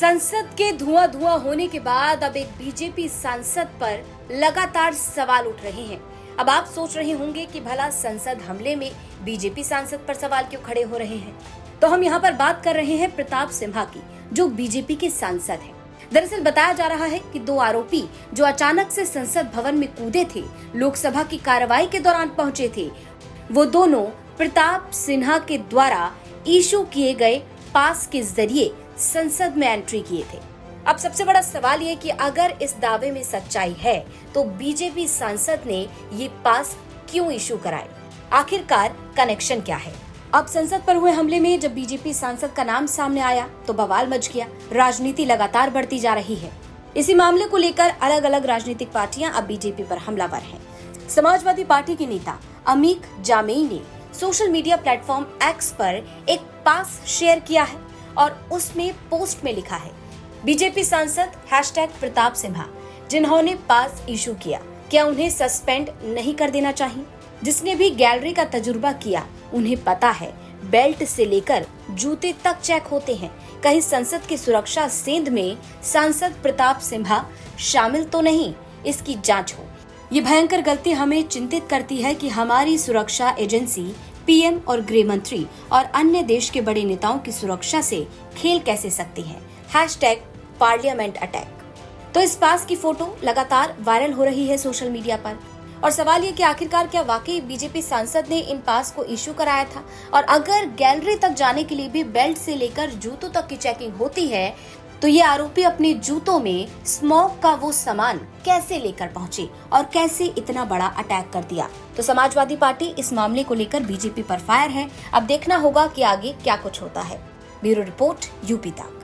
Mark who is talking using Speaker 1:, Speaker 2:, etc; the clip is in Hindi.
Speaker 1: संसद के धुआं धुआं होने के बाद अब एक बीजेपी सांसद पर लगातार सवाल उठ रहे हैं। अब आप सोच रहे होंगे कि भला संसद हमले में बीजेपी सांसद पर सवाल क्यों खड़े हो रहे हैं। तो हम यहाँ पर बात कर रहे हैं प्रताप सिन्हा की, जो बीजेपी के सांसद हैं। दरअसल बताया जा रहा है कि दो आरोपी जो अचानक से संसद भवन में कूदे थे, लोकसभा की कार्रवाई के दौरान पहुंचे थे, वो दोनों प्रताप सिन्हा के द्वारा इशू किए गए पास के जरिए संसद में एंट्री किए थे। अब सबसे बड़ा सवाल ये कि अगर इस दावे में सच्चाई है तो बीजेपी सांसद ने ये पास क्यों इशू कराए, आखिरकार कनेक्शन क्या है। अब संसद पर हुए हमले में जब बीजेपी सांसद का नाम सामने आया तो बवाल मच गया। राजनीति लगातार बढ़ती जा रही है। इसी मामले को लेकर अलग अलग राजनीतिक पार्टियां अब बीजेपी पर हमलावर हैं। समाजवादी पार्टी के नेता अमीक जामेई ने सोशल मीडिया प्लेटफॉर्म एक्स पर एक पास शेयर किया है और उसमें पोस्ट में लिखा है, बीजेपी सांसद #प्रताप सिन्हा जिन्होंने पास इशू किया, क्या उन्हें सस्पेंड नहीं कर देना चाहिए। जिसने भी गैलरी का तजुर्बा किया उन्हें पता है, बेल्ट से लेकर जूते तक चेक होते हैं। कहीं संसद की सुरक्षा सेंध में सांसद प्रताप सिन्हा शामिल तो नहीं, इसकी जांच हो। ये भयंकर गलती हमें चिंतित करती है कि हमारी सुरक्षा एजेंसी पीएम और गृह मंत्री और अन्य देश के बड़े नेताओं की सुरक्षा से खेल कैसे सकती है। #Parliament attack. तो इस पास की फोटो लगातार वायरल हो रही है सोशल मीडिया पर, और सवाल ये कि आखिरकार क्या वाकई बीजेपी सांसद ने इन पास को इशू कराया था, और अगर गैलरी तक जाने के लिए भी बेल्ट से लेकर जूतों तक की चेकिंग होती है तो ये आरोपी अपने जूतों में स्मोक का वो सामान कैसे लेकर पहुंचे और कैसे इतना बड़ा अटैक कर दिया। तो समाजवादी पार्टी इस मामले को लेकर बीजेपी पर फायर है। अब देखना होगा कि आगे क्या कुछ होता है। ब्यूरो रिपोर्ट, यूपी तक।